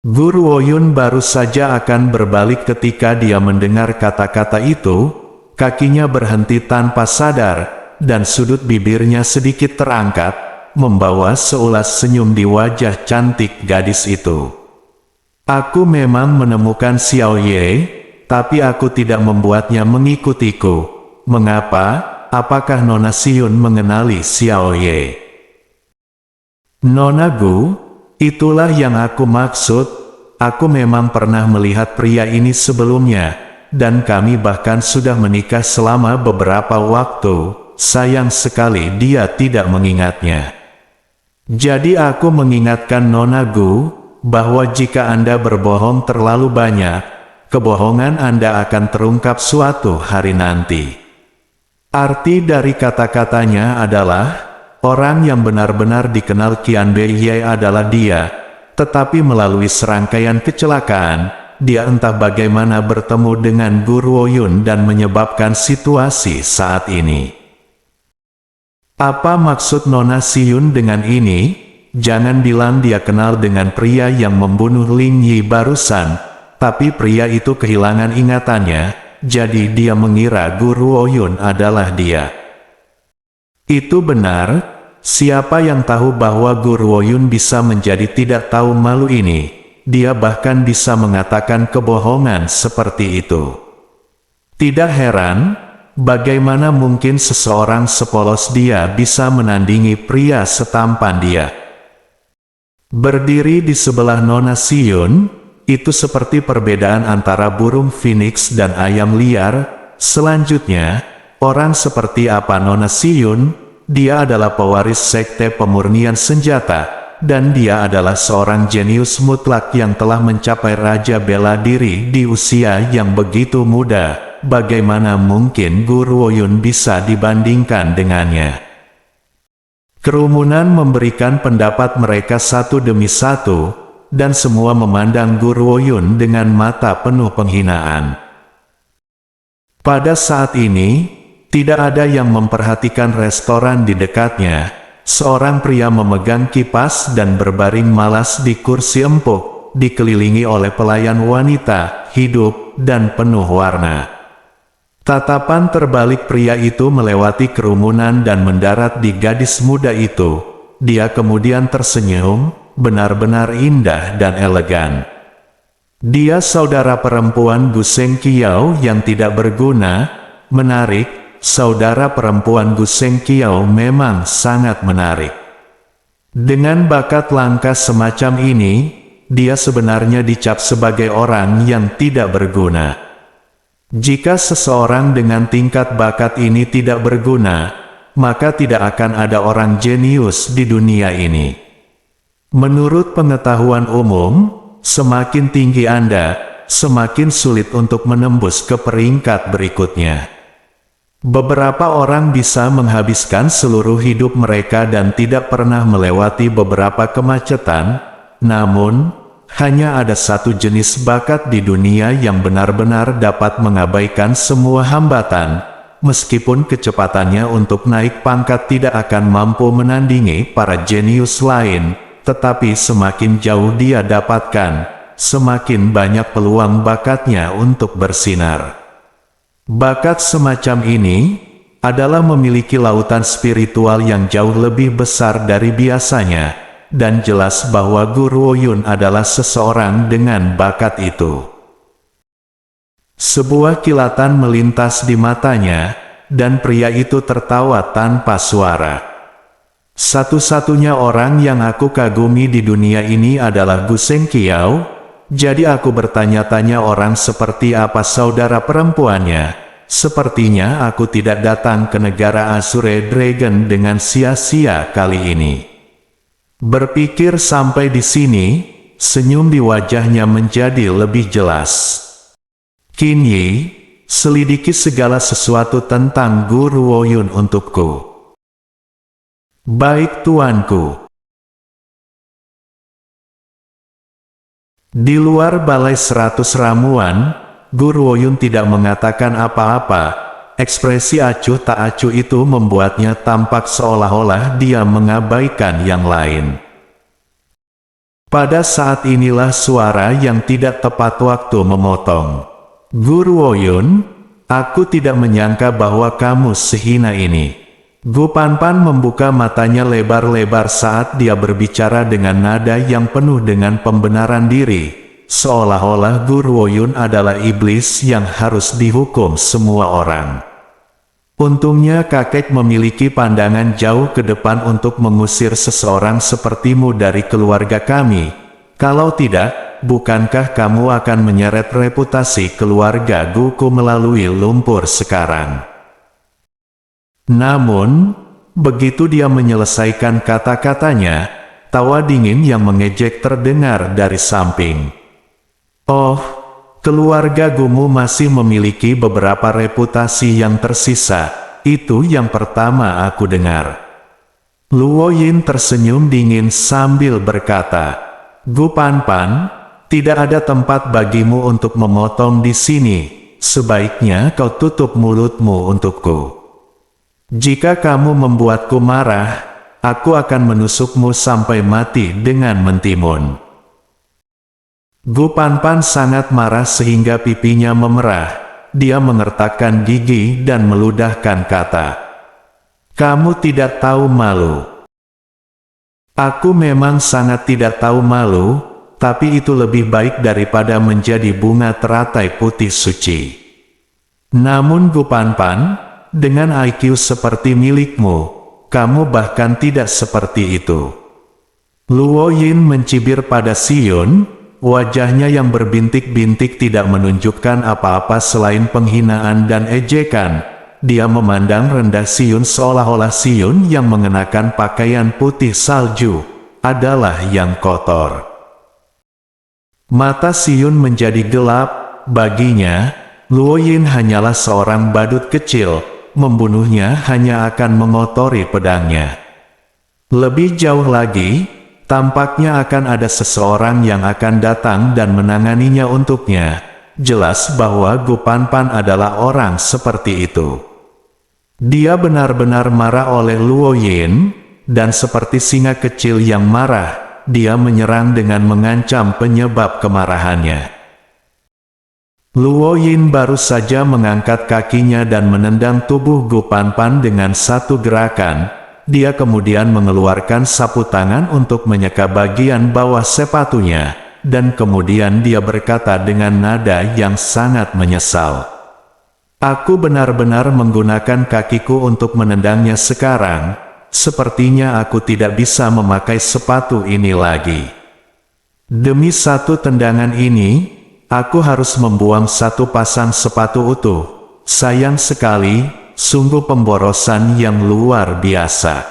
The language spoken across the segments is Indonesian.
Guru Woyun baru saja akan berbalik ketika dia mendengar kata-kata itu, kakinya berhenti tanpa sadar, dan sudut bibirnya sedikit terangkat, membawa seulas senyum di wajah cantik gadis itu. Aku memang menemukan Xiao Ye, tapi aku tidak membuatnya mengikutiku. Mengapa? Apakah Nona Xiyun mengenali Xiao Ye? Nona Gu, itulah yang aku maksud. Aku memang pernah melihat pria ini sebelumnya, dan kami bahkan sudah menikah selama beberapa waktu. Sayang sekali dia tidak mengingatnya. Jadi aku mengingatkan Nona Gu, bahwa jika Anda berbohong terlalu banyak, kebohongan Anda akan terungkap suatu hari nanti. Arti dari kata-katanya adalah, orang yang benar-benar dikenal Qian Beiye adalah dia, tetapi melalui serangkaian kecelakaan, dia entah bagaimana bertemu dengan Guru Woyun dan menyebabkan situasi saat ini. Apa maksud Nona Xiyun dengan ini? Jangan bilang dia kenal dengan pria yang membunuh Ling Yi barusan, tapi pria itu kehilangan ingatannya, jadi dia mengira Guru Woyun adalah dia. Itu benar. Siapa yang tahu bahwa Guru Woyun bisa menjadi tidak tahu malu ini? Dia bahkan bisa mengatakan kebohongan seperti itu. Tidak heran, bagaimana mungkin seseorang sepolos dia bisa menandingi pria setampan dia. Berdiri di sebelah Nona Xiyun, itu seperti perbedaan antara burung phoenix dan ayam liar. Selanjutnya, orang seperti apa Nona Xiyun? Dia adalah pewaris sekte pemurnian senjata, dan dia adalah seorang jenius mutlak yang telah mencapai raja bela diri di usia yang begitu muda. Bagaimana mungkin Guru Woyun bisa dibandingkan dengannya? Kerumunan memberikan pendapat mereka satu demi satu, dan semua memandang Guru Woyun dengan mata penuh penghinaan. Pada saat ini, tidak ada yang memperhatikan restoran di dekatnya. Seorang pria memegang kipas dan berbaring malas di kursi empuk, dikelilingi oleh pelayan wanita, hidup, dan penuh warna. Tatapan terbalik pria itu melewati kerumunan dan mendarat di gadis muda itu. Dia kemudian tersenyum, benar-benar indah dan elegan. Dia saudara perempuan Gu Seng Qiao yang tidak berguna. Menarik. Saudara perempuan Gu Seng Qiao memang sangat menarik. Dengan bakat langka semacam ini, dia sebenarnya dicap sebagai orang yang tidak berguna. Jika seseorang dengan tingkat bakat ini tidak berguna, maka tidak akan ada orang jenius di dunia ini. Menurut pengetahuan umum, semakin tinggi Anda, semakin sulit untuk menembus ke peringkat berikutnya. Beberapa orang bisa menghabiskan seluruh hidup mereka dan tidak pernah melewati beberapa kemacetan, namun, hanya ada satu jenis bakat di dunia yang benar-benar dapat mengabaikan semua hambatan, meskipun kecepatannya untuk naik pangkat tidak akan mampu menandingi para jenius lain, tetapi semakin jauh dia dapatkan, semakin banyak peluang bakatnya untuk bersinar. Bakat semacam ini adalah memiliki lautan spiritual yang jauh lebih besar dari biasanya, dan jelas bahwa Guru Woyun adalah seseorang dengan bakat itu. Sebuah kilatan melintas di matanya, dan pria itu tertawa tanpa suara. Satu-satunya orang yang aku kagumi di dunia ini adalah Gu Seng Qiao. Jadi aku bertanya-tanya orang seperti apa saudara perempuannya. Sepertinya aku tidak datang ke negara Azure Dragon dengan sia-sia kali ini. Berpikir sampai di sini, senyum di wajahnya menjadi lebih jelas. Qin Yi, selidiki segala sesuatu tentang Guru Woyun untukku. Baik tuanku. Di luar balai 100 ramuan, Guru Woyun tidak mengatakan apa-apa. Ekspresi acuh tak acuh itu membuatnya tampak seolah-olah dia mengabaikan yang lain. Pada saat inilah suara yang tidak tepat waktu memotong. Guru Woyun, aku tidak menyangka bahwa kamu sehina ini. Gu Panpan membuka matanya lebar-lebar saat dia berbicara dengan nada yang penuh dengan pembenaran diri, seolah-olah Guru Woyun adalah iblis yang harus dihukum semua orang. Untungnya kakek memiliki pandangan jauh ke depan untuk mengusir seseorang sepertimu dari keluarga kami. Kalau tidak, bukankah kamu akan menyeret reputasi keluarga Guku melalui lumpur sekarang? Namun, begitu dia menyelesaikan kata-katanya, tawa dingin yang mengejek terdengar dari samping. Oh, keluarga Gumu masih memiliki beberapa reputasi yang tersisa, itu yang pertama aku dengar. Luo Yin tersenyum dingin sambil berkata, Gu Panpan, tidak ada tempat bagimu untuk memotong di sini, sebaiknya kau tutup mulutmu untukku. Jika kamu membuatku marah, aku akan menusukmu sampai mati dengan mentimun. Gu Panpan sangat marah sehingga pipinya memerah. Dia mengertakkan gigi dan meludahkan kata. Kamu tidak tahu malu. Aku memang sangat tidak tahu malu, tapi itu lebih baik daripada menjadi bunga teratai putih suci. Namun Gu Panpan, dengan IQ seperti milikmu, kamu bahkan tidak seperti itu. Luo Yin mencibir pada Sion, wajahnya yang berbintik-bintik tidak menunjukkan apa-apa selain penghinaan dan ejekan. Dia memandang rendah Sion seolah-olah Sion yang mengenakan pakaian putih salju adalah yang kotor. Mata Sion menjadi gelap, baginya, Luo Yin hanyalah seorang badut kecil. Membunuhnya hanya akan mengotori pedangnya. Lebih jauh lagi, tampaknya akan ada seseorang yang akan datang dan menanganinya untuknya. Jelas bahwa Gu Panpan adalah orang seperti itu. Dia benar-benar marah oleh Luo Yin, dan seperti singa kecil yang marah, dia menyerang dengan mengancam penyebab kemarahannya. Luo Yin baru saja mengangkat kakinya dan menendang tubuh Gu Panpan dengan satu gerakan. Dia kemudian mengeluarkan sapu tangan untuk menyeka bagian bawah sepatunya, dan kemudian dia berkata dengan nada yang sangat menyesal. Aku benar-benar menggunakan kakiku untuk menendangnya sekarang. Sepertinya aku tidak bisa memakai sepatu ini lagi. Demi satu tendangan ini, aku harus membuang satu pasang sepatu utuh. Sayang sekali, sungguh pemborosan yang luar biasa.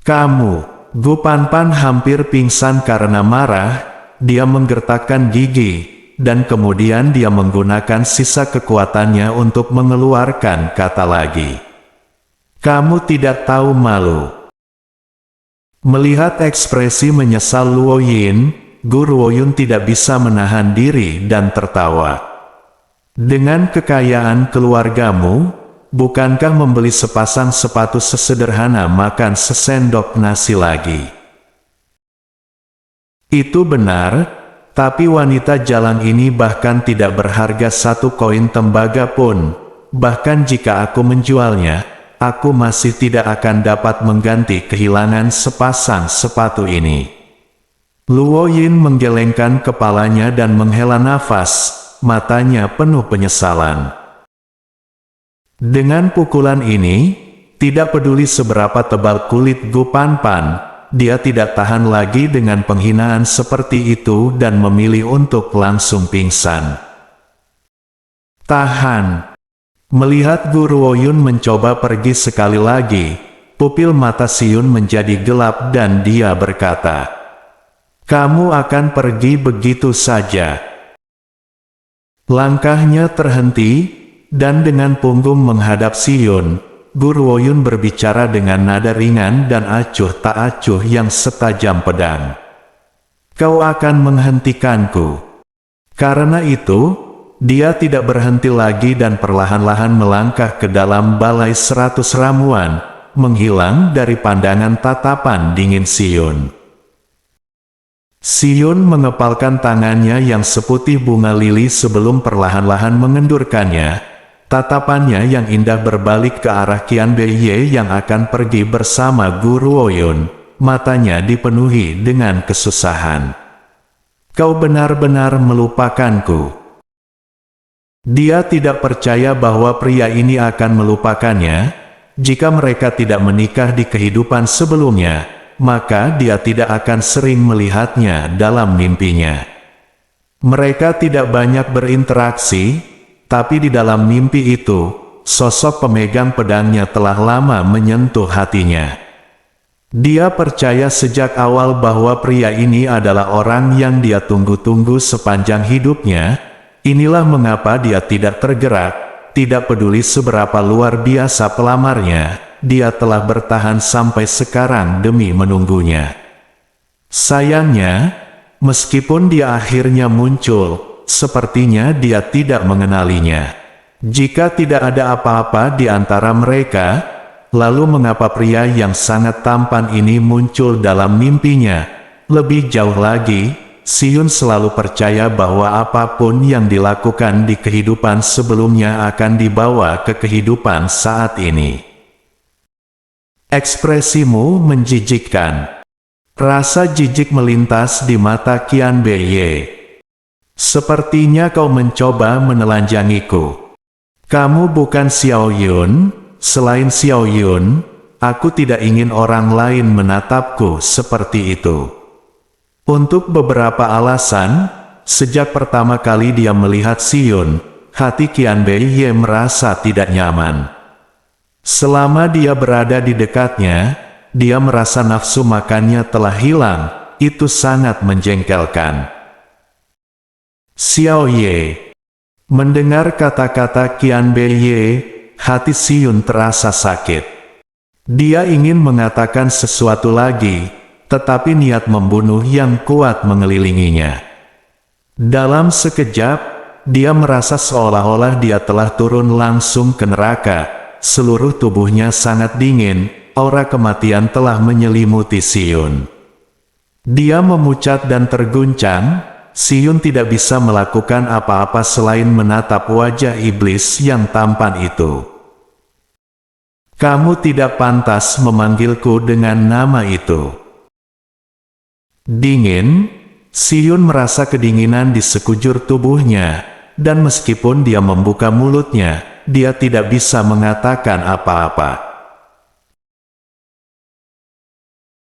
Kamu, Gu Panpan hampir pingsan karena marah. Dia menggertakkan gigi, dan kemudian dia menggunakan sisa kekuatannya untuk mengeluarkan kata lagi. Kamu tidak tahu malu. Melihat ekspresi menyesal Luo Yin, Guru Woyun tidak bisa menahan diri dan tertawa. Dengan kekayaan keluargamu, bukankah membeli sepasang sepatu sesederhana makan sesendok nasi lagi? Itu benar, tapi wanita jalan ini bahkan tidak berharga satu koin tembaga pun. Bahkan jika aku menjualnya, aku masih tidak akan dapat mengganti kehilangan sepasang sepatu ini. Luo Yin menggelengkan kepalanya dan menghela nafas, matanya penuh penyesalan. Dengan pukulan ini, tidak peduli seberapa tebal kulit Gu Panpan, dia tidak tahan lagi dengan penghinaan seperti itu dan memilih untuk langsung pingsan. Tahan. Melihat Guru Woyun mencoba pergi sekali lagi, pupil mata Sion menjadi gelap dan dia berkata, kamu akan pergi begitu saja. Langkahnya terhenti, dan dengan punggung menghadap Sion, Guru Woyun berbicara dengan nada ringan dan acuh tak acuh yang setajam pedang. Kau akan menghentikanku. Karena itu, dia tidak berhenti lagi dan perlahan-lahan melangkah ke dalam balai 100 ramuan, menghilang dari pandangan tatapan dingin Sion. Sion mengepalkan tangannya yang seputih bunga lili sebelum perlahan-lahan mengendurkannya. Tatapannya yang indah berbalik ke arah Qian Beiye yang akan pergi bersama Guru Ouyun. Matanya dipenuhi dengan kesusahan. Kau benar-benar melupakanku. Dia tidak percaya bahwa pria ini akan melupakannya. Jika mereka tidak menikah di kehidupan sebelumnya, maka dia tidak akan sering melihatnya dalam mimpinya. Mereka tidak banyak berinteraksi, tapi di dalam mimpi itu, sosok pemegang pedangnya telah lama menyentuh hatinya. Dia percaya sejak awal bahwa pria ini adalah orang yang dia tunggu-tunggu sepanjang hidupnya. Inilah mengapa dia tidak tergerak, tidak peduli seberapa luar biasa pelamarnya, dia telah bertahan sampai sekarang demi menunggunya. Sayangnya, meskipun dia akhirnya muncul, sepertinya dia tidak mengenalinya. Jika tidak ada apa-apa di antara mereka, lalu mengapa pria yang sangat tampan ini muncul dalam mimpinya? Lebih jauh lagi, Sion selalu percaya bahwa apapun yang dilakukan di kehidupan sebelumnya akan dibawa ke kehidupan saat ini. Ekspresimu menjijikkan. Rasa jijik melintas di mata Qian Beiye. Sepertinya kau mencoba menelanjangiku. Kamu bukan Xiao Yun. Selain Xiao Yun, aku tidak ingin orang lain menatapku seperti itu. Untuk beberapa alasan, sejak pertama kali dia melihat Sion, hati Qian Beiye merasa tidak nyaman. Selama dia berada di dekatnya, dia merasa nafsu makannya telah hilang. Itu sangat menjengkelkan. Xiao Ye. Mendengar kata-kata Qian Beiye, hati Sion terasa sakit. Dia ingin mengatakan sesuatu lagi, tetapi niat membunuh yang kuat mengelilinginya. Dalam sekejap, dia merasa seolah-olah dia telah turun langsung ke neraka. Seluruh tubuhnya sangat dingin, aura kematian telah menyelimuti Sion. Dia memucat dan terguncang. Sion tidak bisa melakukan apa-apa selain menatap wajah iblis yang tampan itu. Kamu tidak pantas memanggilku dengan nama itu. Dingin, Sion merasa kedinginan di sekujur tubuhnya, dan meskipun dia membuka mulutnya, dia tidak bisa mengatakan apa-apa.